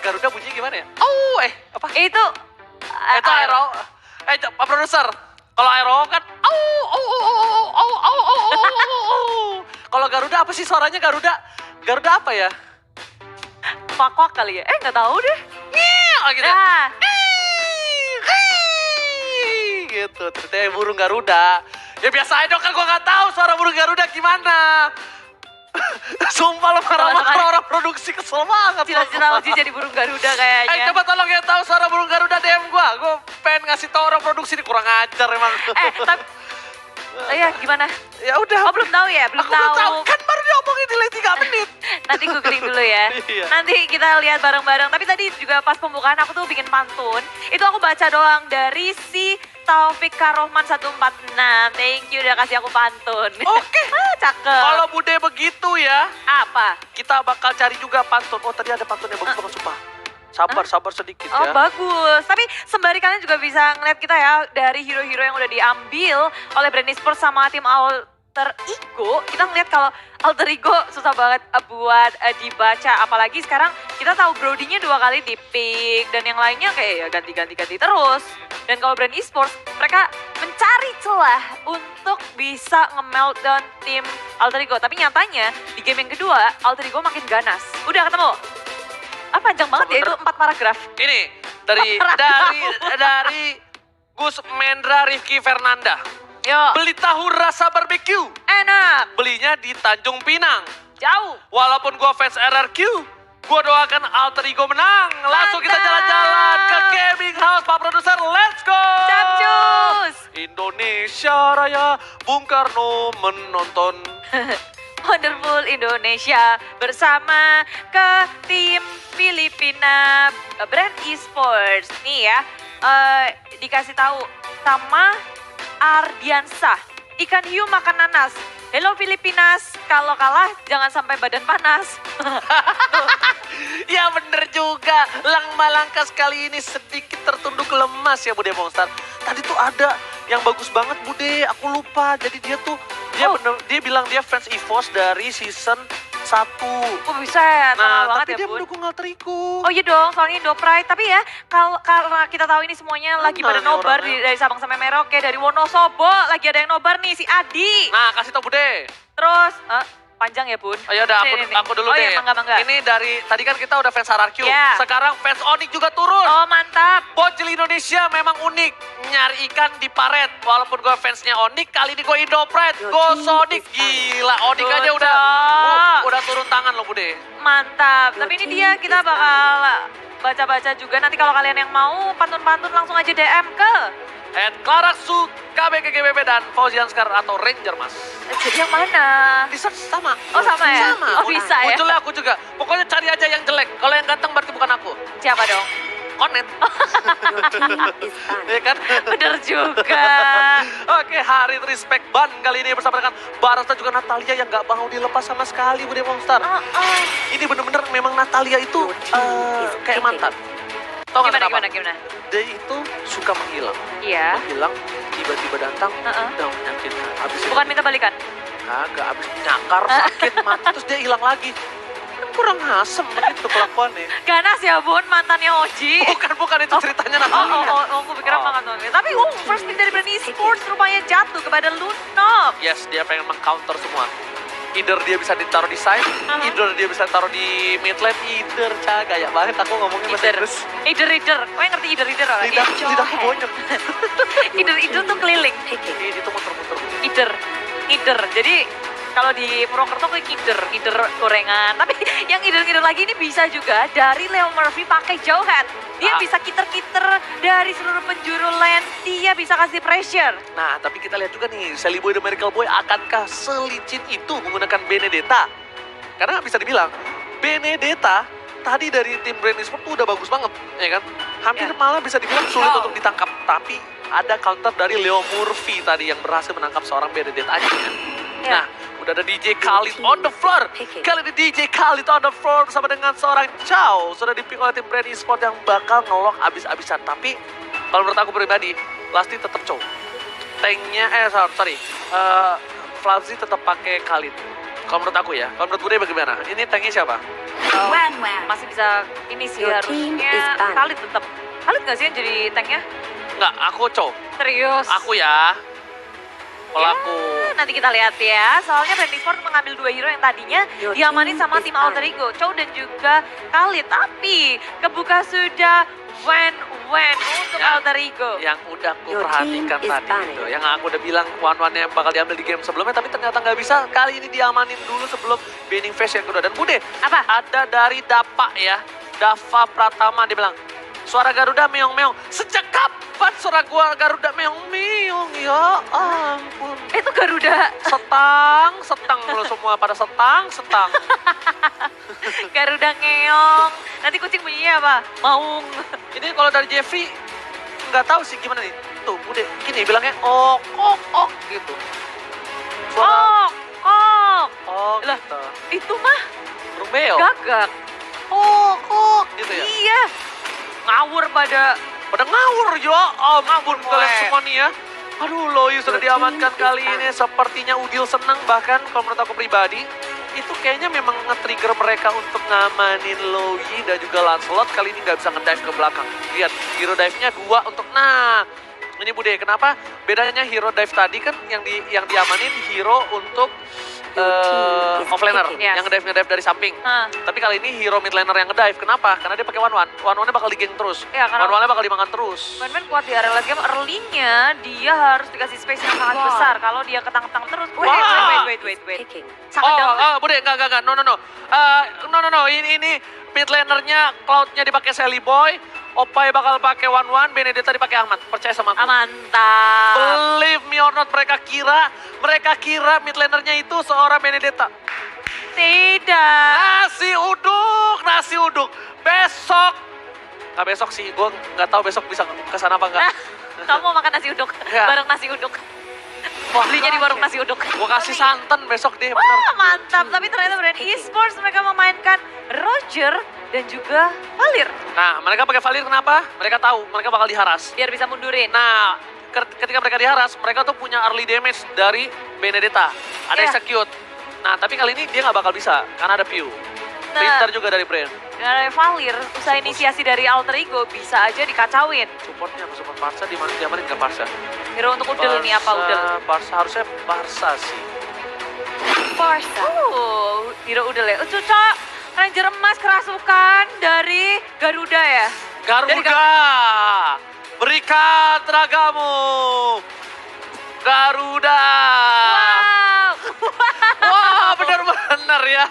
Garuda bunyi gimana ya? Oh, apa? Itu Itu aero. Pak produser. Kalau aero kan Kalau Garuda apa sih suaranya Garuda? Garuda apa ya? Kwak-kwak kali ya? Nggak tahu deh. Gitu. Nah, Gitu, ternyata burung Garuda. Ya biasa aja dong, kan gue gak tahu suara burung Garuda gimana. Sumpah lo marah-marah orang produksi, kesel banget. cita-cita Oji jadi burung Garuda kayaknya. Coba tolong yang tahu suara burung Garuda DM gue. Gue pengen ngasih tahu orang produksi ini, kurang ajar emang. Tapi ya gimana? Ya udah. Oh belum tahu ya? Belum Aku belum tahu. tahu. Kan baru diomongin di 3 menit. Nanti googling dulu ya. Iya. Nanti kita lihat bareng-bareng. Tapi tadi juga pas pembukaan aku tuh bikin pantun. Itu aku baca doang dari si Taufik Karohman 146. Thank you udah kasih aku pantun. Oke. Cakep. Kalau Bude begitu ya, Apa? kita bakal cari juga pantun. Oh tadi ada pantun yang bagus banget sumpah. Sabar sedikit Oh ya. bagus, tapi sembari kalian juga bisa ngeliat kita ya dari hero-hero yang udah diambil oleh Brand Esports sama tim Alter Ego. Kita ngeliat kalau Alter Ego susah banget buat dibaca, apalagi sekarang kita tahu Brody-nya 2 kali di pick dan yang lainnya kayak ya ganti terus. Dan kalau Brand Esports mereka mencari celah untuk bisa nge-meltdown tim Alter Ego. Tapi nyatanya di game yang kedua Alter Ego makin ganas. Udah ketemu? Panjang banget ya itu 4 paragraf. Ini dari Gus Mendra Rifki Fernanda. Yo, Beli tahu rasa barbeque. enak, Belinya di Tanjung Pinang. jauh. Walaupun gua fans RRQ, gua doakan Alter Ego menang. Langsung kita jalan-jalan ke Gaming House, Pak Produser. Let's go! Capcus. Indonesia Raya, Bung Karno menonton. Wonderful Indonesia bersama ke tim Filipina Brand Esports. Nih ya, dikasih tahu sama Ardiansah. Ikan hiu makan nanas. Hello Filipinas, kalau kalah jangan sampai badan panas. Ya bener juga, Lang Malangkas kali ini sedikit tertunduk lemas ya Bude Monster. Tadi tuh ada yang bagus banget Bude, aku lupa. Jadi dia tuh, dia bilang dia fans EVOS dari season 1. Oh bisa ya, Nah, banget tapi ya dia Bun. mendukung Alter Ego. Oh iya dong, soalnya Indo Pride. Tapi ya, karena kita tahu ini semuanya lagi pada nih nobar orangnya. dari Sabang sampai Merauke, dari Wonosobo lagi ada yang nobar nih, si Adi. Nah, kasih tau Bude. Terus, panjang ya Bun? Ayo udah Nih. aku dulu Oh deh. iya, mangga. Ini dari, tadi kan kita udah fans RRQ. Ya. Sekarang fans Onyx juga turun. Oh mantap. Bocil Indonesia memang unik, nyari ikan di paret. Walaupun gue fansnya Onyx, kali ini gue Indo Pride, go Sonic. Gila, Onyx aja udah turun tangan loh Bude. Mantap. Tapi ini dia, kita bakal baca-baca juga. Nanti kalau kalian yang mau pantun-pantun langsung aja DM ke. Klaraksu, KBKGBB dan Fauzian Skar atau Ranger Mas. Jadi yang mana? Di sama. Oh sama ya? Sama. Oh bisa ya? Munculnya aku juga. Pokoknya cari aja yang jelek. Kalau yang ganteng berarti bukan aku. Siapa dong? Konet. Ya kan? Bener juga. Oke, hari respect ban kali ini bersama dengan Barasta juga Natalia yang gak mau dilepas sama sekali Bude Monster. Ini bener-bener memang Natalia itu kayak mantan. Tau gak kenapa? Gimana? Dia itu suka menghilang. Iya. Menghilang, tiba-tiba datang, udah menyakitkan. Abis itu Bukan minta balikan? kagak, abis nyakar, sakit, mati, terus dia hilang lagi. Kan kurang asem gitu kelakuannya. Ganas ya Bun, mantannya Oji. Bukan itu ceritanya Natalia. Aku pikir mantannya. Tapi first pick dari Brand Esports rupanya jatuh kepada Lunok. Yes, dia pengen meng-counter semua. Either dia bisa ditaruh di side, either dia bisa taruh di mid lane, either gaya banget aku ngomongin bahasa Inggris. Either. Kau yang ngerti either orang? Lidahku bonyok. Either tuh keliling. Ini tuh muter-muter. Either. Jadi kalau di Purwokerto kayak either gorengan. Tapi yang either lagi ini bisa juga dari Leo Murphy pakai jauhan. Dia bisa kiter-kiter dari seluruh penjuru lane. Dia bisa kasih pressure. Nah, tapi kita lihat juga nih, Sally Boy dan Miracle Boy akankah selicin itu menggunakan Benedetta? Karena bisa dibilang, Benedetta tadi dari tim Brand Esports tuh udah bagus banget, ya kan? Hampir malah bisa dibilang sulit untuk ditangkap. Tapi ada counter dari Leo Murphy tadi yang berhasil menangkap seorang Benedetta-nya. Nah, udah ada DJ Khalid on the floor. Kali ini DJ Khalid on the floor bersama dengan seorang Chow. Sudah dipick oleh tim Brand Esports yang bakal ngelok abis-abisan. Tapi kalau menurut aku pribadi, Lasti tetap Chow. Tanknya, Flavzi tetap pakai Khalid. Kalau menurut aku ya. Kalau menurut Bude bagaimana? Ini tanknya siapa? masih bisa ini sih Your team harusnya is banned. Khalid tetap. Khalid nggak sih yang jadi tanknya? Enggak, aku Cho. Serius? Aku ya. Pelaku. Ya, nanti kita lihat ya. Soalnya Brand Esports mengambil 2 hero yang tadinya Your diamanin team sama is tim Alter banned. Ego, Chow dan juga Khalid. Tapi kebuka sudah Wen untuk Ya. Alter Ego. Yang udah aku Your perhatikan team is tadi banned. itu. Yang aku udah bilang one-one-nya bakal diambil di game sebelumnya. Tapi ternyata nggak bisa. Kali ini diamanin dulu sebelum banning phase yang kedua. Dan Bude, Apa? ada dari Dapa ya. Dava Pratama dia bilang, suara Garuda meong-meong. Sejak kapan suara gua Garuda meong-meong? Ya ampun. Itu Garuda. Setang lo semua pada setang. Garuda ngeong. Nanti kucing bunyinya apa? Maung. Ini kalau dari Jeffrey nggak tahu sih gimana nih. Tuh, Bude, gini bilangnya ok gitu. Suara Oh, lah. gitu. Itu mah Burung beo. gagak. Gitu ya. Iya. Ngawur pada Pada ngawur ya ampun Ngawur, kalian Boy. semua nih ya. Aduh, Loi sudah Your diamankan team is kali banned. ini. Sepertinya Udil senang, bahkan kalau menurut aku pribadi, itu kayaknya memang nge-trigger mereka untuk ngamanin Loi dan juga Lancelot. Kali ini nggak bisa nge-dive ke belakang. Lihat, hero dive-nya 2 untuk, nah ini Bude, kenapa bedanya hero dive tadi kan yang diamanin hero untuk Your team is offlaner, picking. Yes. yang nge-dive dari samping. Hah. Tapi kali ini hero mid laner yang nge-dive. Kenapa? Karena dia pakai one-one. One-one-nya bakal digeng terus. Iya, karena- One-one-nya bakal dimakan terus. Batman kuat di area late game, early-nya dia harus dikasih space yang sangat Wow. besar. Kalau dia ketang-ketang terus, Wah. wait. Picking. Sangat dalam. Bude, enggak. No. Ini mid lanernya, Cloud-nya dipakai Sally Boy, Opai bakal pakai one-one, Benedetta dipakai Ahmad. Percaya sama aku. Mantap. Believe me or not, mereka kira mid lanernya itu seorang Benedetta. Tidak. Nasi uduk. Besok. Nggak besok sih, gue nggak tahu besok bisa ke sana apa enggak. Kamu mau makan nasi uduk, Ya. bareng nasi uduk. Belinya di warung nasi uduk. Gue kasih santan besok deh, bener. Wah, mantap. Tapi ternyata Brand Esports mereka memainkan Roger dan juga Valir. Nah, mereka pakai Valir kenapa? Mereka tahu, mereka bakal diharas. Biar bisa mundurin. Nah, ketika mereka diharas, mereka tuh punya early damage dari Benedetta. Ada Iya. execute. Nah, tapi kali ini dia nggak bakal bisa, karena ada Pew. Nah. Pintar juga dari Brand. Dari Valir, usaha inisiasi dari Alter Ego bisa aja dikacauin. Supportnya apa support Barca diamanin nggak Barca? Hero untuk Udel ini apa Udel? Barca, harusnya Barca sih. Hero Udel ya. Cocok. Ranger emas kerasukan dari Garuda ya. Garuda, berikan tenagamu. Garuda. Wow. Wah, benar-benar ya.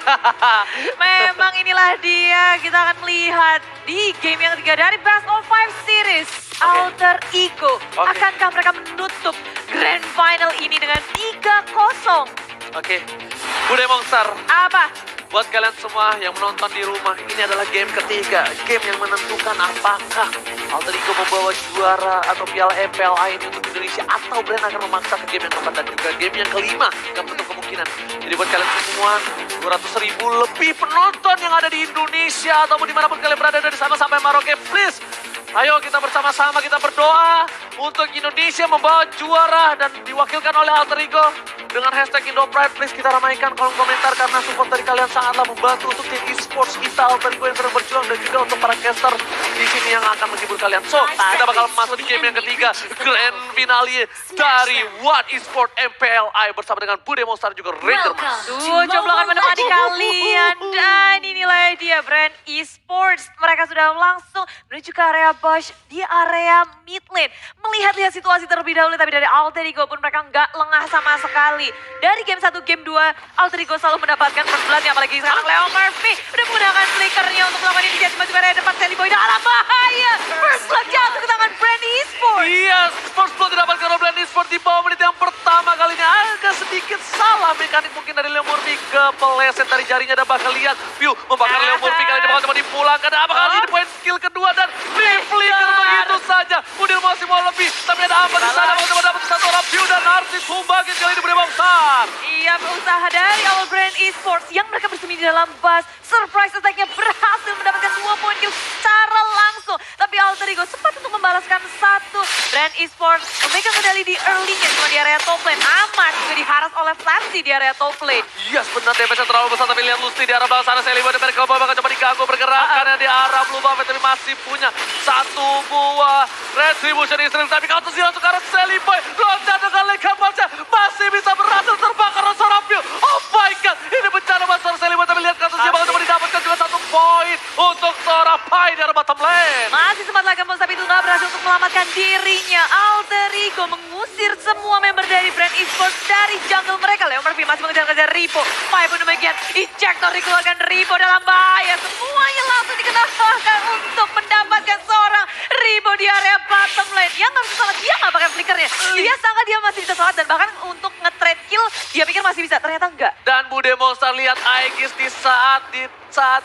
Memang inilah dia, kita akan melihat di game yang ketiga dari Best of 5 Series. Alter Ego. Oke. Akankah mereka menutup Grand Final ini dengan 3-0? Oke, Bude Monster. Apa? Buat kalian semua yang menonton di rumah, ini adalah game ketiga. Game yang menentukan apakah Alter Ego membawa juara atau piala MPLA ini untuk Indonesia, atau Brand akan memaksa ke game yang keempat dan juga game yang kelima. Gak menutup kemungkinan. Jadi buat kalian semua, 200.000 lebih penonton yang ada di Indonesia ataupun dimanapun kalian berada dari sana sampai Maroke, please. Ayo kita bersama-sama, kita berdoa untuk Indonesia membawa juara dan diwakilkan oleh Alter Ego. Dengan hashtag IndoPride, please kita ramaikan kolom komentar karena support dari kalian sangatlah membantu untuk tim esports kita, Alter Ego yang terus berjuang, dan juga untuk para caster di sini yang akan menghibur kalian. So, kita bakal masuk di game yang ketiga, Grand Finale dari What Esport MPLI bersama dengan Bude Monster juga Ranger Mas. Coba akan menemani kalian. Dan inilah dia Brand Esports. Mereka sudah langsung menuju ke area Bush di area mid lane. Melihat-lihat situasi terlebih dahulu, tapi dari Alter Ego pun mereka nggak lengah sama sekali. Dari game 1, game 2, Alter Ego selalu mendapatkan persebelannya. Apalagi sekarang Leo Murphy udah menggunakan flickernya untuk melakukan inisiasi maju ke area depan. Sally Boy dalam bahaya. First blood jatuh ke tangan Brand Esports. Iya, first blood didapatkan oleh Brand Esports di bawah menit yang pertama. Kali ini agak sedikit salah mekanik mungkin dari Leo Murphy, kepeleset dari jarinya dan bahkan lihat Pew membakar Leo Murphy. Kali ini bakal coba dipulangkan. Apakah kali ini poin skill kedua dan flicker begitu saja. Udil masih mau lebih, tapi ada apa di sana? Mau coba dapat satu orang Pew dan Narcis Humbagin kali ini Bude Monster. Iya, berusaha dari awal Brand Esports yang mereka bersembunyi di dalam bus. Surprise attack-nya berhasil mendapatkan 2 poin kill secara langsung. Tapi Alter Ego sempat untuk membalaskan 1. Brand Brand Esports memegang kendali di early-nya cuma di area top lane. Amat juga diharas oleh Flashy di area top lane. Yes, benar damage-nya terlalu besar, tapi lihat Lusty di arah belakang sana. Selibo dan Miracle Boy bakal coba diganggu pergerakannya di arah Blue Buffet, tapi masih punya satu buah Retribution Instinct. Tapi kalau terus langsung ke arah Selibo, loncat dengan Leka Pulse masih bisa berhasil terbakar seorang Pew. Oh my god, ini bencana buat seorang Selibo, tapi lihat kasusnya bakal coba didapatkan juga satu poin untuk seorang Pai di arah bottom lane. Masih sempat lagi tapi itu nggak berhasil untuk menyelamatkan dirinya. Alter Ego mengusir semua member dari Brand Esports dari jungle mereka. Leo Murphy masih mengejar-kejar Ripo. Pai pun demikian. Ejector dikeluarkan, Ripo dalam bahaya. Semuanya langsung dikenakan untuk mendapatkan seorang Ripo di area bottom lane. Yang harus salah, dia nggak pakai flickernya. Dia sangka dia masih bisa sholat dan bahkan untuk nge-trade kill dia pikir masih bisa. Ternyata enggak. Dan Bude Monster lihat Aegis di saat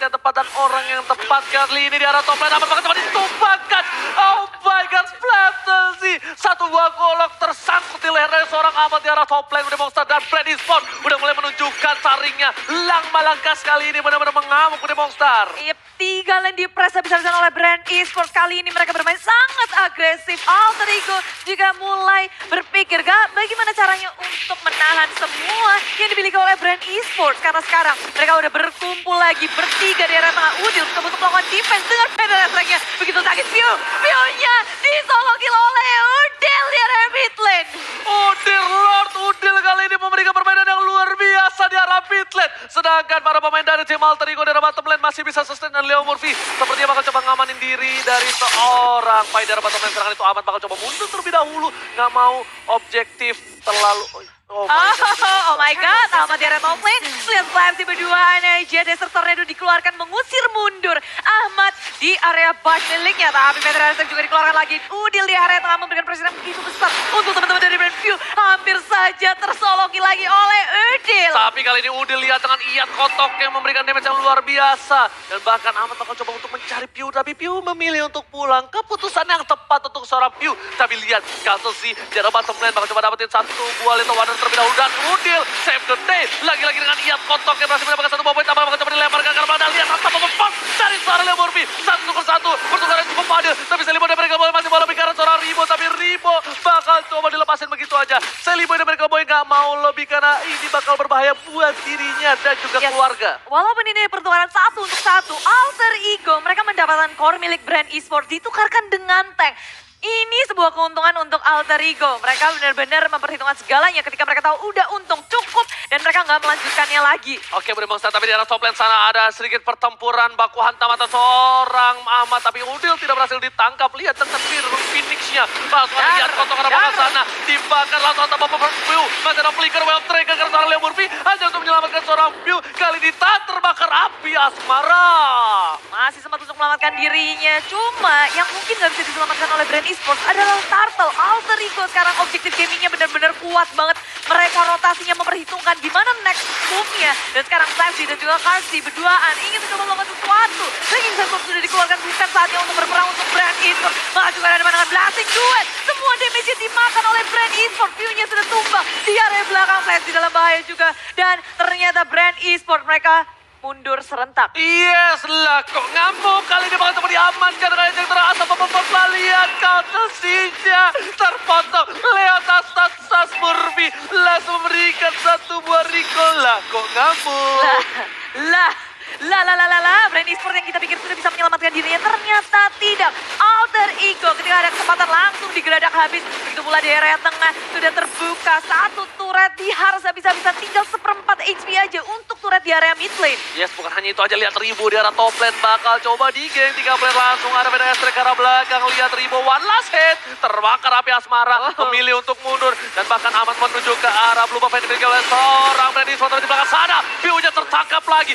yang tepat dan orang yang tepat kali ini di arah top lane. Amat bakal coba ditumpahkan. Oh my god, Flattersy. Satu buah golok tersangkut di leher dari seorang Amat di arah top lane. Bude Monster dan Brand Esports udah mulai menunjukkan taringnya. Lang Malangkas kali ini benar-benar mengamuk Bude Monster. Yep, 3 lane di press habis-habisan oleh Brand Esports. Kali ini mereka bermain sangat agresif. Alter Ego juga mulai berpikir bagaimana caranya untuk menahan semua yang dimiliki oleh Brand Esports. Karena sekarang mereka udah berkumpul lagi bertiga di area tengah. Udil untuk melakukan defense dengan penetrasinya. Begitu sakit View-nya disolokin oleh Udil di area mid lane. Udil Lord Udil kali ini memberikan permainan yang luar biasa di arah mid lane. Sedangkan para pemain dari tim Alter Ego di arah bottom lane masih bisa sustain, dan Leo Murphy sepertinya bakal coba ngamanin diri dari seorang Pai di arah bottom lane. Serangan itu Amat bakal coba mundur terlebih dahulu. Nggak mau objektif terlalu... Oh my god, Ahmad di area top lane. Lihat Flamsy berduaan aja. Desert Tornado dikeluarkan mengusir mundur Ahmad di area bot miliknya. Tapi Petra juga dikeluarkan lagi. Udil di area tengah memberikan pressure yang begitu besar untuk teman-teman dari Brand View. Hampir saja tersoloki lagi oleh Udil. Tapi kali ini Udil lihat dengan Iat kotok yang memberikan damage yang luar biasa. Dan bahkan Ahmad bakal coba untuk mencari Pew. Tapi Pew memilih untuk pulang. Keputusan yang tepat untuk seorang Pew. Tapi lihat Kaltosi di area bottom lane bakal coba dapetin satu buah Little Wonder terlebih dahulu, dan Udil save the day. Lagi-lagi dengan Iat kotok yang berhasil mendapatkan satu poin tambah, bakal coba dilemparkan karena pada lihat tanpa mempan dari seorang Leo Murphy. Satu ke satu, pertukaran cukup adil. Tapi Selibo dan Miracle Boy masih mau lebih karena seorang Ribo, tapi Ribo bakal coba dilepasin begitu aja. Selibo dan Miracle Boy nggak mau lebih karena ini bakal berbahaya buat dirinya dan juga keluarga. Walaupun ini pertukaran 1 untuk 1, Alter Ego mereka mendapatkan core milik Brand Esports ditukarkan dengan tank. Ini sebuah keuntungan untuk Alter Ego. Mereka benar-benar memperhitungkan segalanya ketika mereka tahu udah untung cukup dan mereka nggak melanjutkannya lagi. Oke, Bude Monster, tapi di arah top lane sana ada sedikit pertempuran baku hantam atau seorang Ahmad, tapi Udil tidak berhasil ditangkap. Lihat dengan Phoenix-nya. Langsung ada Iat kotok ke arah sana. Dibakar langsung tanpa Pew. Masih ada flicker Wave Trigger karena seorang Leo Murphy hanya untuk menyelamatkan seorang Pew. Kali ini tak terbakar api asmara. Masih sempat untuk menyelamatkan dirinya. Cuma yang mungkin nggak bisa diselamatkan oleh Brand Esports adalah Turtle. Alter Ego sekarang objektif gamingnya benar-benar kuat banget. Mereka rotasinya memperhitungkan gimana next move-nya. Dan sekarang Flashy dan juga Karsi berduaan ingin mencoba melakukan sesuatu. Lagi Sensor sudah dikeluarkan, bukan saatnya untuk berperang untuk Brand Esports. Malah juga ada pandangan blasting duet. Semua damage-nya dimakan oleh Brand Esports. View-nya sudah tumbang di area belakang. Flashy dalam bahaya juga. Dan ternyata Brand Esports mereka mundur serentak. Yes lah, kok ngamuk kali ini bakal coba diamankan dengan yang terasa pembalian Kaltesinya terpotong. Leo tas Murphy langsung memberikan satu buah recall lah, kok ngamuk. Brand Esports yang kita pikir sudah bisa menyelamatkan dirinya ternyata tidak. Alter Ego ketika ada kesempatan langsung digeradak habis. Begitu pula di area tengah sudah terbuka satu turret diharas habis-habisan, tinggal 1/4 HP aja untuk turret di area mid lane. Yes, bukan hanya itu aja, lihat Ribo di arah top lane bakal coba di game 3 player langsung ada beda strike ke arah belakang. Lihat Ribo one last hit, terbakar api asmara, memilih untuk mundur dan bahkan amat menuju ke arah Blue Buff yang dimiliki oleh seorang Brand Esports di belakang sana. View-nya tertangkap lagi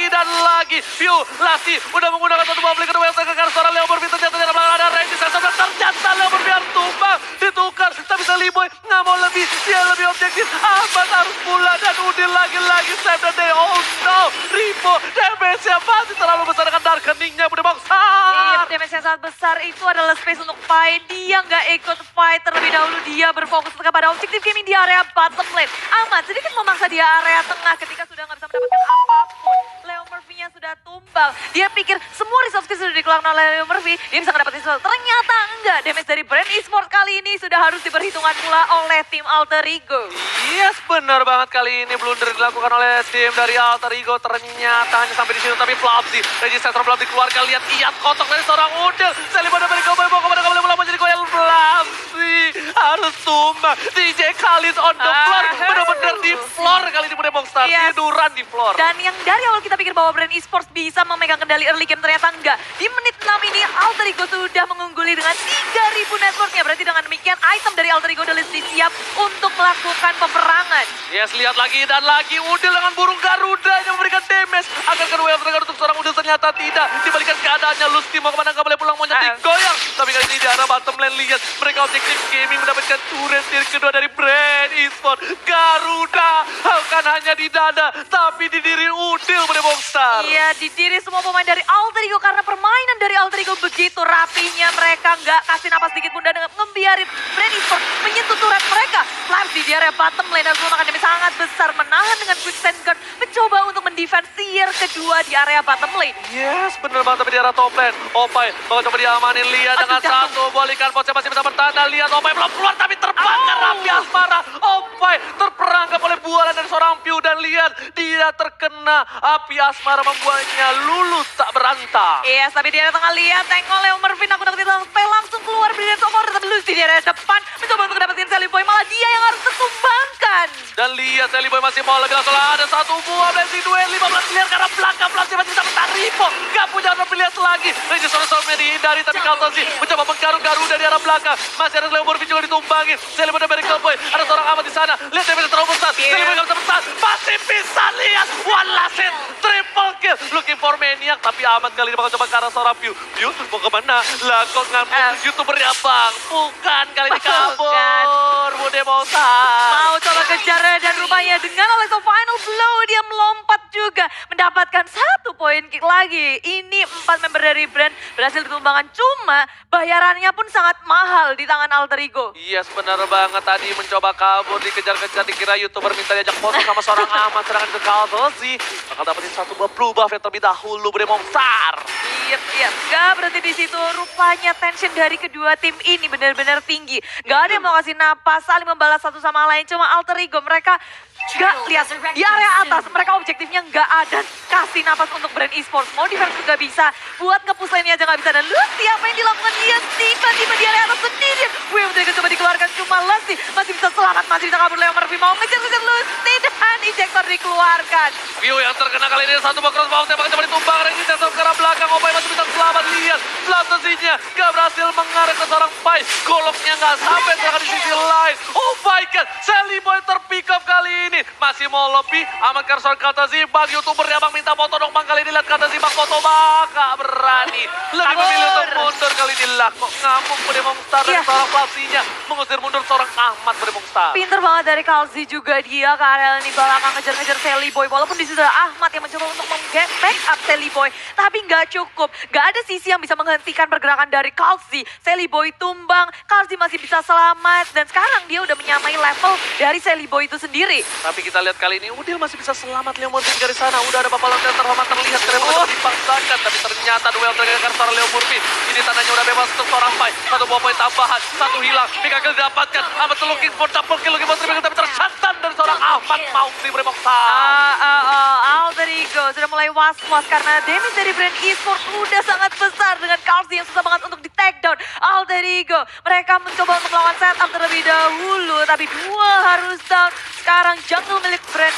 dan lagi. View Lasti udah menggunakan satu buah flicker yang ke arah seorang Leo Murphy, ternyata di belakang ada Randy Sensor dan ternyata Leo Murphy harus tumbang, ditukar, tapi Seliboy nggak mau lebih, dia lebih objektif. Ahmad harus pulang dan Udil lagi-lagi save the day. Oh no, Ribo damage-nya masih terlalu besar dengan darkeningnya Bude Monster. Iya, damage yang sangat besar itu adalah space untuk Pai. Dia nggak ikut fight terlebih dahulu, dia berfokus kepada objektif gaming di area bottom lane. Ahmad sedikit memaksa di area tengah ketika sudah nggak bisa mendapatkan apapun. Leo Murphy-nya sudah tumbang. Dia pikir semua resource soft skill sudah dikeluarkan oleh Leo Murphy. Dia bisa ngedapetin sesuatu. Ternyata enggak. Damage dari brand esports kali ini sudah harus diperhitungkan pula oleh tim Alter Ego. Yes, benar banget kali ini blunder dilakukan oleh tim dari Alter Ego. Ternyata hanya sampai di situ, tapi Flopsy, registrator belum dikeluarkan. Lihat iat kotok dari seorang Udil. Seliboy dari Cowboy mau kemana kembali bola menjadi goyang. Flopsy harus tumbang. DJ Khalid on the floor, benar-benar di floor kali ini Bude Monster. Yes. Tiduran di floor. Dan yang dari awal kita pikir bahwa brand esports bisa memegang kendali early game, ternyata enggak. Di menit 6 ini Alter Ego sudah mengungguli dengan 3.000 networknya. Berarti dengan demikian item dari Alter Ego sudah siap untuk melakukan peperangan. Yes, lihat lagi dan lagi Udil dengan burung Garuda yang memberikan damage. Akan kedua yang terdengar untuk seorang Udil, ternyata tidak. Dibalikan keadaannya, Lusty mau kemana, nggak boleh pulang, maunya digoyang. Tapi kali ini di arah bottom lane, lihat mereka objektif gaming mendapatkan turret tier kedua dari brand esports. Garuda bukan hanya di dada, tapi di diri Udil Bude Monster. Iya, di diri semua pemain dari Alter Ego karena permainan dari Alter Ego begitu rapinya, mereka nggak kasih napas sedikit pun dan ngebiarin brand esports menyentuh turret mereka. Flash di area bottom lane dan memakan damage sangat besar, menahan dengan quick send guard, mencoba untuk mendefense tier kedua di area bottom lane. Yes, bener banget, tapi di arah top lane. Opai mau coba diamanin, lihat dengan satu balikan ponsel masih bisa bertahan. Lihat Opai belum keluar tapi terbakar Raffi Asmara. Opai terperangkap oleh bualan dari seorang Piu dan lihat dia terkena api asmara membuatnya lulus tak berantah. Iya, tapi di area tengah lihat tengok Leo Murphy nakut-nakutin sampai langsung keluar dari top order, tapi Lucy di area depan mencoba untuk dapetin Seliboy, malah dia yang harus tertumbangkan. Dan lihat Seliboy masih mau lebih langsung, ada satu buah blessing duel 15 miliar karena belakang Flopsy masih bisa bertahan. Ripo gak punya pilihan lagi. Registrator dihindari tapi Kaltosi mencoba menggaruk Garuda dari arah belakang. Masih ada Leo Murphy juga ditumbangin. Seliboy dari Cowboy, ada seorang amat di sana. Lihat damage terlalu besar. Seliboy gak bisa bertahan. Masih bisa, lihat one last hit, triple kill. Looking for Maniac, tapi amat kali ini bakal coba ke arah seorang Piu. Piu mau kemana? Lah kok ngambil youtubernya bang? Bukan, kali ini kabur. Bude Monster. Mau coba kejar dan rupanya dengan Alexa final blow dia melompat juga mendapatkan 1 poin kick lagi. Ini 4 member dari brand berhasil ditumbangkan, cuma bayarannya pun sangat mahal di tangan Alter Ego. Yes, benar banget, tadi mencoba kabur, dikejar-kejar, dikira youtuber minta diajak foto sama seorang amat, serangan ke Kaltosi bakal dapetin satu blue buff yang terlebih dahulu Bude Monster. Iya, gak berhenti di situ. Rupanya tension dari kedua tim ini benar-benar tinggi. Gak ada yang mau kasih napas, saling membalas satu sama lain. Cuma Alter Ego mereka gak lihat di area atas, mereka objektifnya gak ada. Kasih napas untuk brand esports, mau defense juga bisa, buat nge-push lane aja gak bisa. Dan Lusty apa yang dilakukan dia tiba-tiba di area atas sendiri. Gue yang coba dikeluarkan, cuma Lusty masih bisa selamat, masih bisa kabur. Leo Murphy mau ngejar-ngejar Lusty dan ejector dikeluarkan. View yang terkena kali ini satu bak crossbow, tembak coba ditumbang, registrator ke arah belakang. Opai masih bisa selamat, lihat Flopsy-nya gak berhasil mengarah ke seorang Pai. Goloknya gak sampai terkena di sisi lain. Oh my god, Seliboy terpick up kali ini. Masih mau lebih, amatkan seorang Kaltosi. Bang youtuber ya bang, minta foto dong bang. Kali ini lihat Kaltosi bang foto bang, gak berani. Lebih memilih untuk mundur kali ini lah. Kok ngamuk Bude Monster dari seorang Flopsy-nya. Mengusir mundur seorang Ahmad Bude Monster. Pinter banget dari Kalzi juga dia ke area ini belakang ngejar-ngejar Seliboy. Walaupun di situ ada Ahmad yang mencoba untuk back up Seliboy, tapi nggak cukup. Nggak ada sisi yang bisa menghentikan pergerakan dari Kalzi. Seliboy tumbang, Kalzi masih bisa selamat. Dan sekarang dia udah menyamai level dari Seliboy itu sendiri. Tapi kita lihat kali ini Udil masih bisa selamat. Leo Murphy dari sana. Udah ada papalan yang terhormat terlihat. Karena dipaksakan. Tapi ternyata duel terkena seorang Leo Murphy. Ini tandanya udah bebas untuk seorang Pai. Satu buah poin tambahan. Satu hilang. Mikael didapatkan. Ahmad looking for double kill. Looking for triple kill. Tapi tersantan dari seorang Ahmad Maungsi Bude Monster. Alter Ego sudah mulai was-was karena damage dari brand esports udah sangat besar dengan Kalzi yang susah banget untuk di take down Alter Ego. Mereka mencoba untuk melawan setup terlebih dahulu, tapi 2 harus down. Sekarang jungle milik brand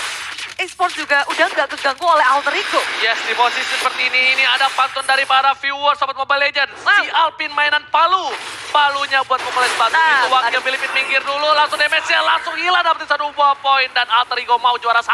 esports juga udah nggak keganggu oleh Alter Ego. Yes, di posisi seperti ini ada pantun dari para viewers Sobat Mobile Legends. Si Alpin mainan palu. Palunya buat pukulin sepatu. Itu wakil Filipin minggir dulu, langsung damage-nya langsung hilang, dapetin 1 buah poin. Dan Alter Ego mau juara 1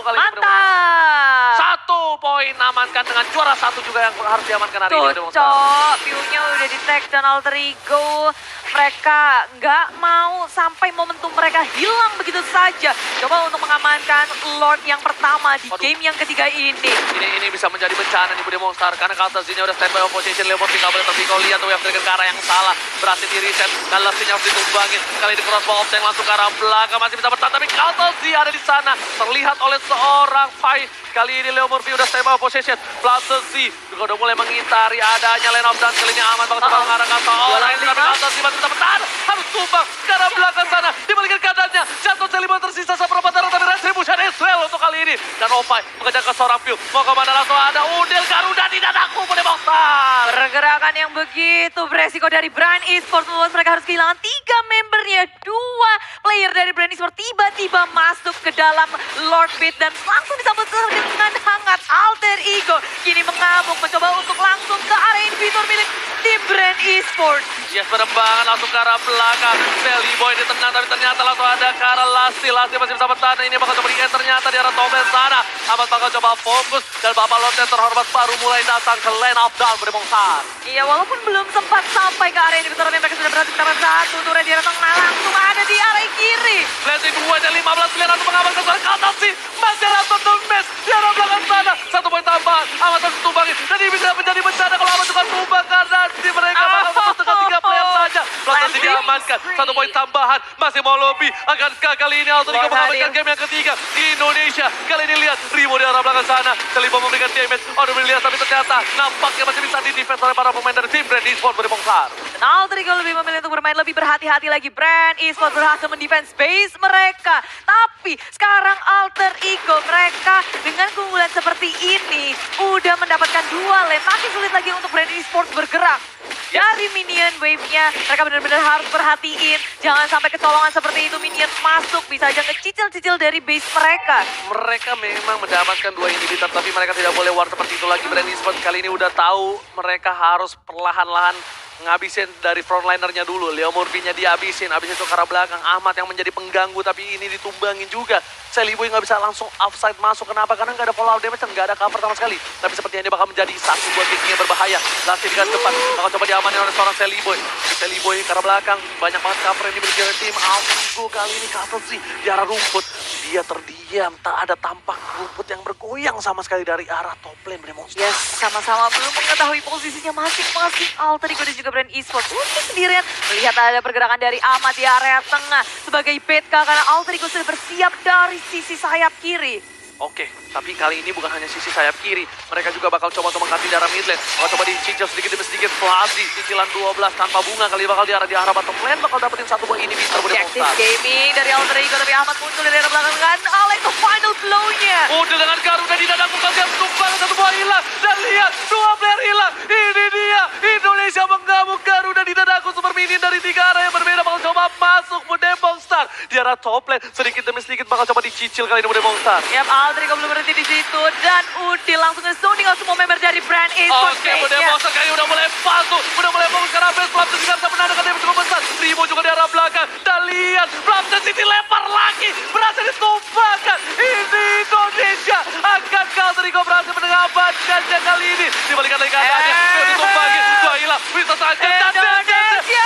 kali ini. Mantap. 1 poin amankan dengan juara 1 juga yang harus diamankan hari ini. Cocok, view-nya udah di-tag dan Alter Ego. Mereka nggak mau sampai momentum mereka hilang begitu saja. Coba untuk mengamankan Lord yang pertama di game yang ketiga ini. Ini bisa menjadi bencana nih Bude Monster karena Kaltosi-nya udah standby opposition. Leo Murphy nggak boleh terpikau, lihat tuh yang ke arah yang salah. Berhasil di reset dan Lusty-nya harus ditumbangin. Kali ini crossbow offset langsung ke arah belakang, masih bisa bertahan tapi Kaltosi ada di sana. Terlihat oleh seorang Pai Kali ini Leo Murphy udah stable possession. Platesi juga udah mulai mengitari adanya lane of dance. Kali ini aman banget coba mengarahkan seorang yang tapi Platesi masih bisa bertahan. Harus tumbang ke arah belakang sana. Dibalikin keadaannya. Jatuh Celibo tersisa seperempat darah tapi Retribution Israel untuk kali ini. Dan Opai mengejar ke seorang view. Mau kemana langsung ada Udil Garuda di dadaku Bude Boxer. Pergerakan yang begitu beresiko dari Brand Esports membuat mereka harus kehilangan 3 membernya. 2 player dari Brand Esports tiba-tiba masuk ke dalam Lord Pit dan langsung disambut dengan hangat. Alter Ego kini mengamuk mencoba untuk langsung ke area inhibitor milik tim Brand Esports. Yes, berembangan langsung ke arah belakang. Sally Boy ditendang tapi ternyata langsung ada ke arah Lasti. Lasti masih bisa bertahan. Ini bakal coba di ternyata di arah Tobel sana. Amat bakal coba fokus dan Bapak Lord yang terhormat baru mulai datang ke lane of down Brebongsan. Iya, walaupun belum sempat sampai ke area inhibitor mereka sudah berhasil mendapatkan 1 turret di arah tengah langsung ada di area kiri. Blessing 2 dan 15 pilihan untuk mengamankan suara ke atas sih. Masih Raton Domes di arah belakang sana. 1 poin tambahan. Amat harus tumbangin. Dan ini bisa menjadi bencana kalau Amat juga tumbang karena di mereka bakal fokus dengan 3 player saja. Platesi diamankan. 1 poin tambahan. Masih mau lobby. Akankah kali ini Alter Ego mengamankan game yang ketiga di Indonesia. Kali ini lihat Rimo di arah belakang sana. Celibo memberikan damage. Aduh melihat tapi ternyata nampaknya masih bisa di defense oleh para pemain dari tim Brand Esports Brebongsan. Dan Alter Ego lebih memilih untuk bermain lebih berhati-hati lagi. Brand Esports berhasil mendefense base mereka. Tapi sekarang Alter Ego mereka dengan keunggulan seperti ini udah mendapatkan 2 lane. Makin sulit lagi untuk Brand Esports bergerak. Dari minion wave-nya mereka benar-benar harus perhatiin. Jangan sampai kecolongan seperti itu minion masuk. Bisa aja ngecicil-cicil dari base mereka. Mereka memang mendapatkan 2 inhibitor tapi mereka tidak boleh war seperti itu lagi. Brand Esports kali ini udah tahu mereka harus perlahan-lahan ngabisin dari frontlinernya dulu. Leo Murphy-nya dihabisin, habis itu ke arah belakang. Ahmad yang menjadi pengganggu tapi ini ditumbangin juga. Sally Boy nggak bisa langsung offside masuk. Kenapa? Karena nggak ada follow damage dan nggak ada cover sama sekali. Tapi sepertinya ini bakal menjadi satu buat picknya yang berbahaya. Lasti di garis depan, bakal coba diamanin oleh seorang Sally Boy. Sally Boy ke arah belakang, banyak banget cover yang dimiliki oleh tim Alter Ego. Kali ini cover sih di arah rumput. Dia terdiam, tak ada tampak rumput yang bergoyang sama sekali dari arah top lane Brebongsan. Yes, sama-sama belum mengetahui posisinya masing-masing Alter Ego dan juga Brand Esports. Untuk sendirian melihat ada pergerakan dari Ahmad di area tengah sebagai betka karena Alter Ego sudah bersiap dari sisi sayap kiri. Oke, tapi kali ini bukan hanya sisi sayap kiri. Mereka juga bakal coba untuk mengganti darah mid lane. Bakal coba dicicil sedikit demi sedikit. Flasi, cicilan 12 tanpa bunga. Kali bakal di arah bottom lane. Bakal dapetin 1 buah inhibitor. Objektif gaming dari Alter Ego. Tapi Ahmad muncul dari arah belakang dengan Alex ke final blow-nya. Udah dengan Garuda di dadaku. Kalian tumbang 1 buah hilang. Dan lihat, 2 player hilang. Ini dia. Indonesia mengamuk Garuda di dadaku. Super minion dari 3 arah yang berbeda. Bakal coba masuk Brebongsan. Di arah top lane. Sedikit demi sedikit bakal coba dicicil kali ini Brebongsan. Yap, Alter Ego belum berhenti di situ dan Udil langsung nge-zoning out semua member dari Brand Esports. Oke, Brebongsan kayaknya udah mulai patuh. Udah mulai fokus karena base. Platesi tidak bisa menandakan damage cukup besar. Rimo juga di arah belakang. Dan lihat, Platesi dilempar lagi. Berhasil ditumbangkan. Ini Indonesia. Akankah Alter Ego berhasil mengamankannya kali ini? Dibalikan lagi keadaannya. Ditumbangin. 2 hilang. Bisa saja. Indonesia.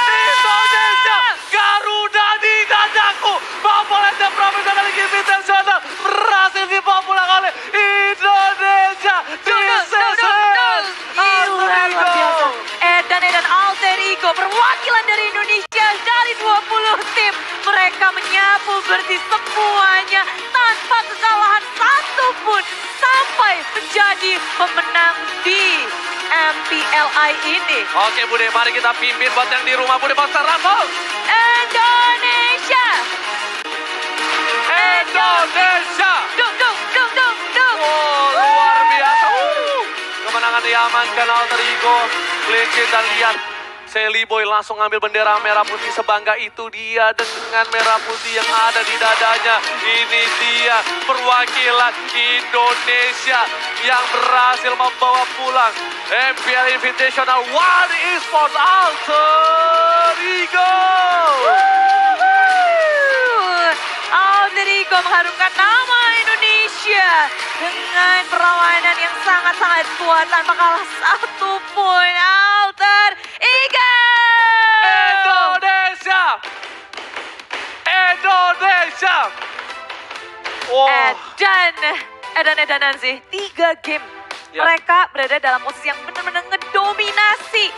Garuda di dadaku. Populasi profesional dari Game Internasional berhasil dibawa oleh Indonesia di season. Edan Alter Ego perwakilan dari Indonesia dari 20 tim. Mereka menyapu bersih semuanya tanpa kesalahan satupun sampai menjadi pemenang di MPLI ini. Oke Bude, mari kita pimpin buat yang di rumah. Bude Boxer Raffles. Indonesia. Indonesia. Dung. Oh, luar biasa. Kemenangan diamankan Alter Ego. Clean sheet dan lihat. Sally Boy langsung ngambil bendera merah putih. Sebangga itu dia dengan merah putih yang ada di dadanya. Ini dia perwakilan Indonesia yang berhasil membawa pulang MPL Invitational One Esports Alter Ego. Alter Ego mengharumkan nama Indonesia dengan perlawanan yang sangat-sangat kuat tanpa kalah satupun. Alter Ego! Indonesia! Oh. Edan sih, 3 game. Ya. Mereka berada dalam posisi yang benar-benar ngedominasi.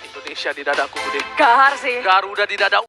Indonesia di dadaku, Bude. Gahar sih. Garuda di dadaku.